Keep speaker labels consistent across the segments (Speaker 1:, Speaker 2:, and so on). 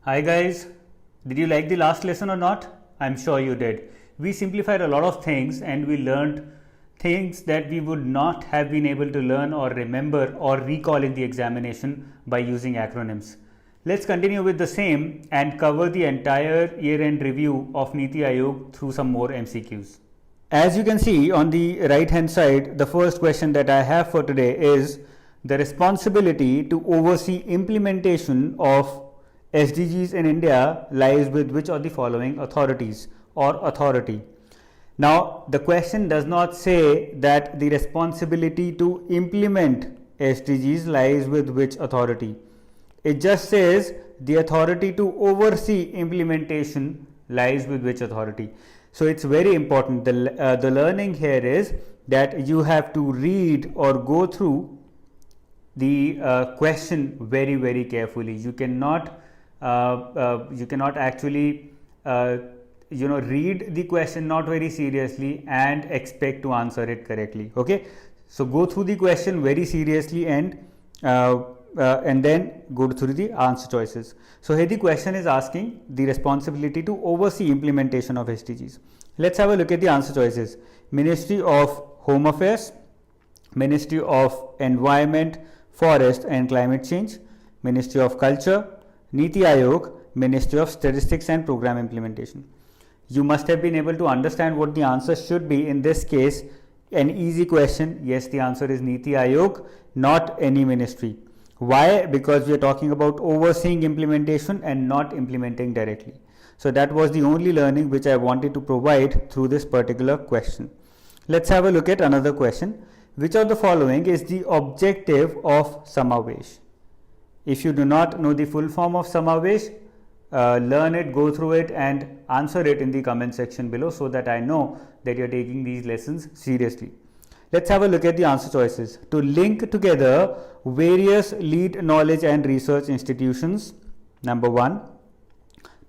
Speaker 1: Hi guys, did you like the last lesson or not? I'm sure you did. We simplified a lot of things and we learned things that we would not have been able to learn or remember or recall in the examination by using acronyms. Let's continue with the same and cover the entire year-end review of Niti Aayog through some more MCQs. As you can see on the right hand side, the first question that I have for today is the responsibility to oversee implementation of SDGs in India lies with which of the following authorities or authority. Now, the question does not say that the responsibility to implement SDGs lies with which authority. It just says the authority to oversee implementation lies with which authority. So it's very important. The learning here is that you have to read or go through the question very carefully. You cannot actually read the question not very seriously and expect to answer it correctly. Okay, so go through the question very seriously and then go through the answer choices. So here the question is asking the responsibility to oversee implementation of SDGs. Let's have a look at the answer choices. Ministry of Home Affairs, Ministry of Environment, Forest and Climate Change, Ministry of Culture, Niti Aayog, Ministry of Statistics and Program Implementation. You must have been able to understand what the answer should be. In this case, an easy question. Yes, the answer is Niti Aayog, not any ministry. Why? Because we are talking about overseeing implementation and not implementing directly. So that was the only learning which I wanted to provide through this particular question. Let's have a look at another question. Which of the following is the objective of Samavesh? If you do not know the full form of Samavesh, learn it, go through it and answer it in the comment section below so that I know that you are taking these lessons seriously. Let's have a look at the answer choices. To link together various lead knowledge and research institutions, number 1.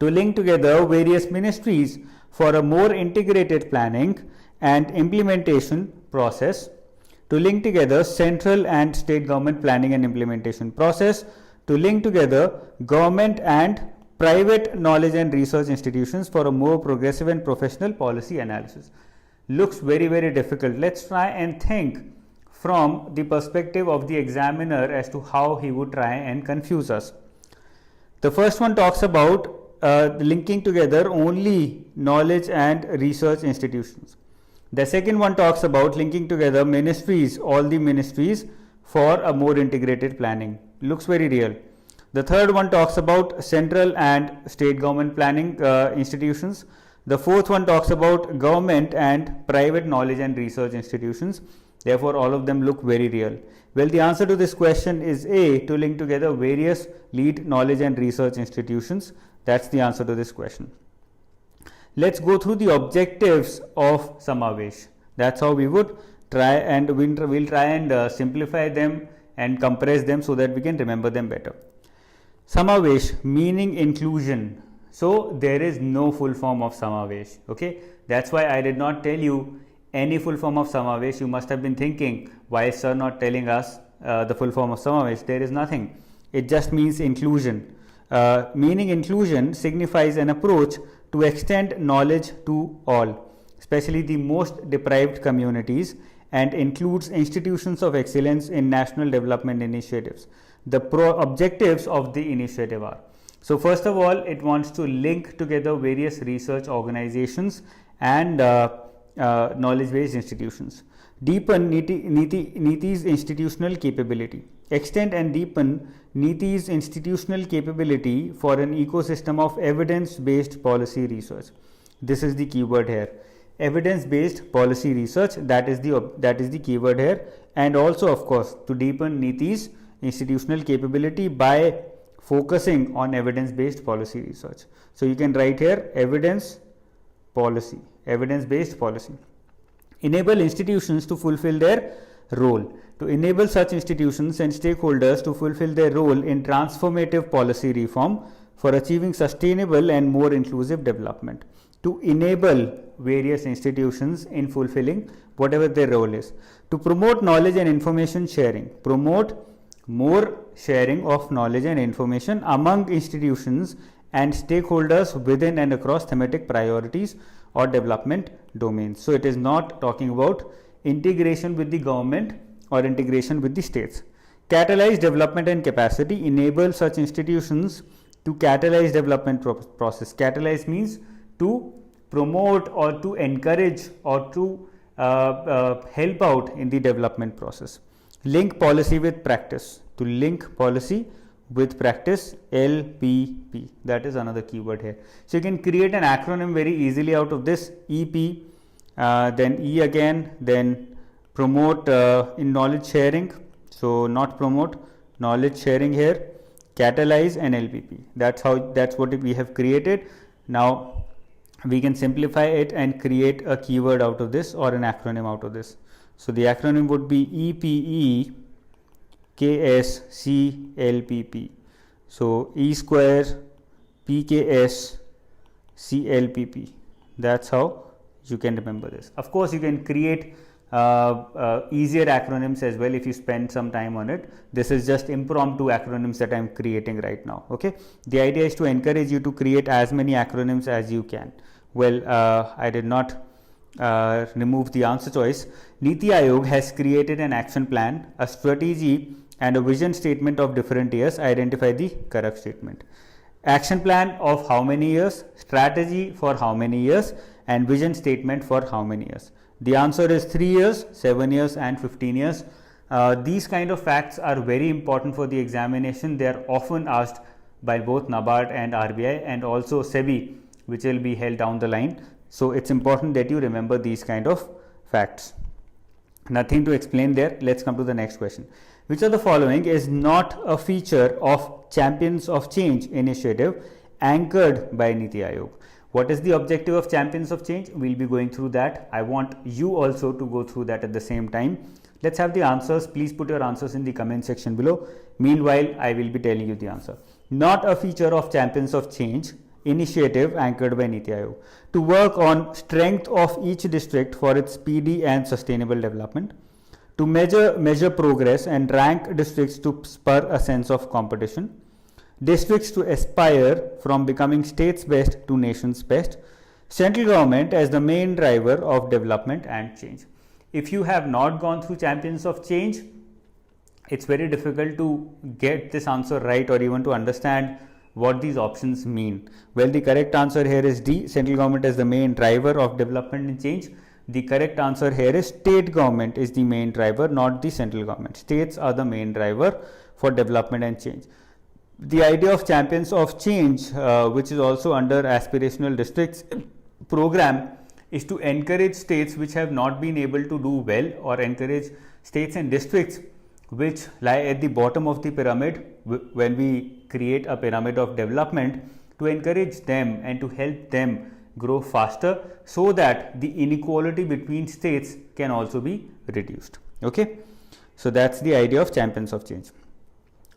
Speaker 1: To link together various ministries for a more integrated planning and implementation process. To link together central and state government planning and implementation process. To link together government and private knowledge and research institutions for a more progressive and professional policy analysis. Looks very difficult. Let's try and think from the perspective of the examiner as to how he would try and confuse us. The first one talks about linking together only knowledge and research institutions. The second one talks about linking together ministries, all the ministries for a more integrated planning. Looks very real. The third one talks about central and state government planning institutions. The fourth one talks about government and private knowledge and research institutions. Therefore, all of them look very real. Well, the answer to this question is A, to link together various lead knowledge and research institutions. That's the answer to this question. Let's go through the objectives of Samavesh. That's how we would try and we'll try and simplify them and compress them so that we can remember them better. Samavesh, meaning inclusion. So there is no full form of Samavesh. Okay, that's why I did not tell you any full form of Samavesh. You must have been thinking, why is sir not telling us the full form of Samavesh? There is nothing. It just means inclusion. Meaning inclusion signifies an approach to extend knowledge to all, especially the most deprived communities, and includes institutions of excellence in national development initiatives. The objectives of the initiative are: so first of all, it wants to link together various research organizations and knowledge-based institutions. Deepen Niti's institutional capability. Extend and deepen Niti's institutional capability for an ecosystem of evidence-based policy research. This is the keyword here. Evidence-based policy research, that is the keyword here. And also, of course, to deepen Niti's institutional capability by focusing on evidence-based policy research. So you can write here evidence policy, evidence-based policy. Enable institutions to fulfill their role. To enable such institutions and stakeholders to fulfill their role in transformative policy reform for achieving sustainable and more inclusive development. To enable various institutions in fulfilling whatever their role is. To promote knowledge and information sharing. Promote more sharing of knowledge and information among institutions and stakeholders within and across thematic priorities or development domains. So it is not talking about integration with the government or integration with the states. Catalyze development and capacity, enable such institutions to catalyze development process. Catalyze means to promote or to encourage or to help out in the development process. Link policy with practice, to link policy with practice, LPP, that is another keyword here. So you can create an acronym very easily out of this, EP, then E again, then promote in knowledge sharing, so not promote, knowledge sharing here, catalyze and LPP. That's what we have created. Now we can simplify it and create a keyword out of this or an acronym out of this. So the acronym would be EPE KSCLPP. So E square PKS CLPP. That's how you can remember this. Of course, you can create easier acronyms as well if you spend some time on it. This is just impromptu acronyms that I am creating right now. Okay, the idea is to encourage you to create as many acronyms as you can. Well, I did not remove the answer choice. Niti Aayog has created an action plan, a strategy and a vision statement of different years. Identify the correct statement. Action plan of how many years, strategy for how many years, and vision statement for how many years. The answer is 3 years, 7 years and 15 years. These kind of facts are very important for the examination. They are often asked by both NABARD and RBI and also SEBI, which will be held down the line. So it's important that you remember these kind of facts. Nothing to explain there. Let's come to the next question. Which of the following is not a feature of Champions of Change initiative anchored by Niti Aayog? What is the objective of Champions of Change? We'll be going through that. I want you also to go through that at the same time. Let's have the answers. Please put your answers in the comment section below. Meanwhile, I will be telling you the answer. Not a feature of Champions of Change initiative anchored by Niti Aayog. To work on strength of each district for its speedy and sustainable development. To measure progress and rank districts to spur a sense of competition. Districts to aspire from becoming states best to nations best. Central government as the main driver of development and change. If you have not gone through Champions of Change, it's very difficult to get this answer right or even to understand what these options mean. Well, the correct answer here is D, central government as the main driver of development and change. The correct answer here is state government is the main driver, not the central government. States are the main driver for development and change. The idea of Champions of Change, which is also under aspirational districts program, is to encourage states which have not been able to do well, or encourage states and districts which lie at the bottom of the pyramid when we create a pyramid of development, to encourage them and to help them grow faster so that the inequality between states can also be reduced. Okay, so that's the idea of Champions of Change.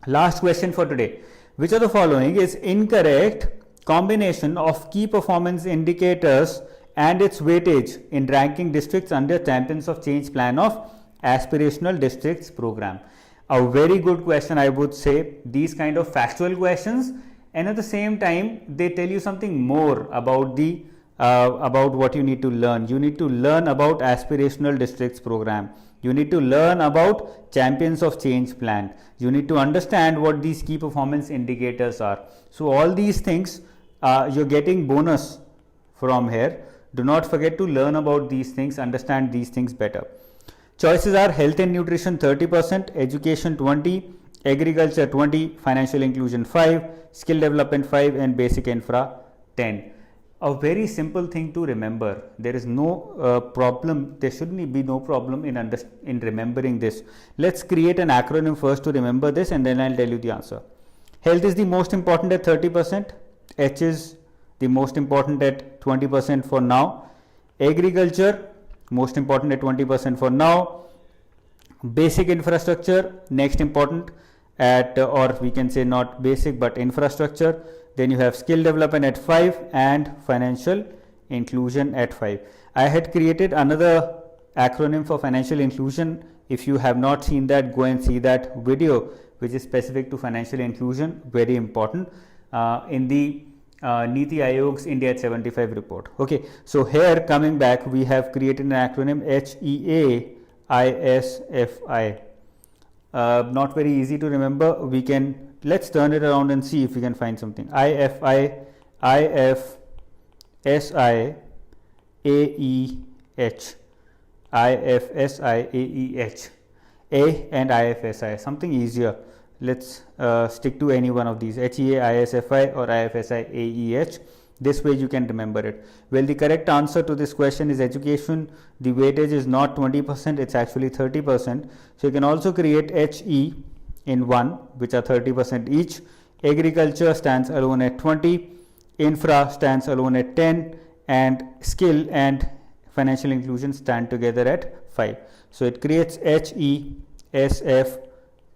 Speaker 1: Last question for today. Which of the following is incorrect combination of key performance indicators and its weightage in ranking districts under Champions of Change plan of aspirational districts program? A very good question, I would say. These kind of factual questions, and at the same time they tell you something more about the about what you need to learn. You need to learn about aspirational districts program. You need to learn about Champions of Change plan. You need to understand what these key performance indicators are. So all these things you're getting bonus from here. Do not forget to learn about these things, understand these things better. Choices are health and nutrition 30%, education 20%, agriculture 20%, financial inclusion 5%, skill development 5%, and basic infra 10%. A very simple thing to remember. There is no problem. There shouldn't be no problem in remembering this. Let's create an acronym first to remember this, and then I'll tell you the answer. Health is the most important at 30%. H is the most important at 20% for now. Agriculture, most important at 20% for now. Basic infrastructure, next important at, or we can say not basic but infrastructure. Then you have skill development at 5% and financial inclusion at 5%. I had created another acronym for financial inclusion. If you have not seen that, go and see that video which is specific to financial inclusion. Very important. In the Niti Ayog's India at 75 report. Okay, so here coming back, we have created an acronym HEAISFI. Not very easy to remember. Let's turn it around and see if we can find something. IFI, IFSI, AEH, IFSI, AEH, A and IFSI, something easier. Let's stick to any one of these, HEAISFI or IFSI, AEH. This way you can remember it. Well, the correct answer to this question is education. The weightage is not 20%, it's actually 30%. So you can also create HE in 1, which are 30% each. Agriculture stands alone at 20, infra stands alone at 10, and skill and financial inclusion stand together at 5. So it creates HESF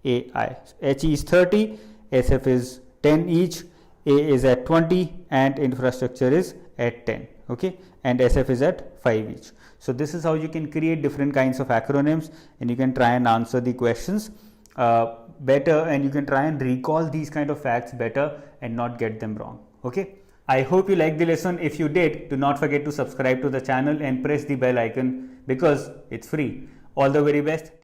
Speaker 1: AI. HE is 30, SF is 10 each, A is at 20, and infrastructure is at 10. Okay, and SF is at 5 each. So this is how you can create different kinds of acronyms, and you can try and answer the questions better, and you can try and recall these kind of facts better and not get them wrong. Okay, I hope you liked the lesson. If you did, do not forget to subscribe to the channel and press the bell icon because it's free. All the very best.